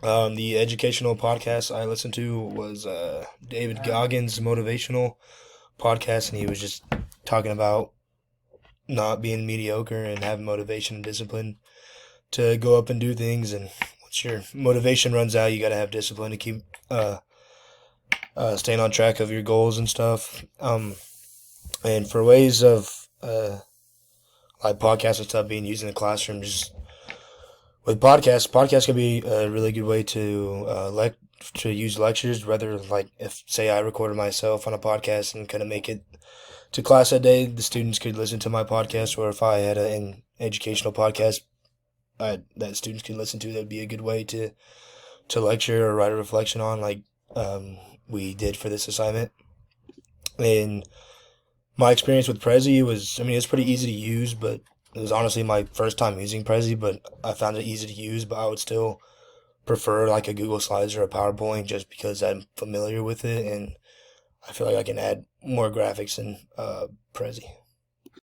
The educational podcast I listened to was David Goggins' motivational podcast, and he was just talking about not being mediocre and having motivation and discipline to go up and do things. And once your motivation runs out, you got to have discipline to keep staying on track of your goals and stuff. And for ways of like podcasts and stuff being used in the classroom, just with podcasts can be a really good way to to use lectures. Whether like if say I recorded myself on a podcast and kind of make it to class that day, the students could listen to my podcast, or if I had an educational podcast that students could listen to, that'd be a good way to lecture or write a reflection on, like we did for this assignment. And my experience with Prezi was, I mean, it's pretty easy to use, but it was honestly my first time using Prezi, but I found it easy to use, but I would still prefer like a Google Slides or a PowerPoint just because I'm familiar with it and I feel like I can add more graphics in Prezi.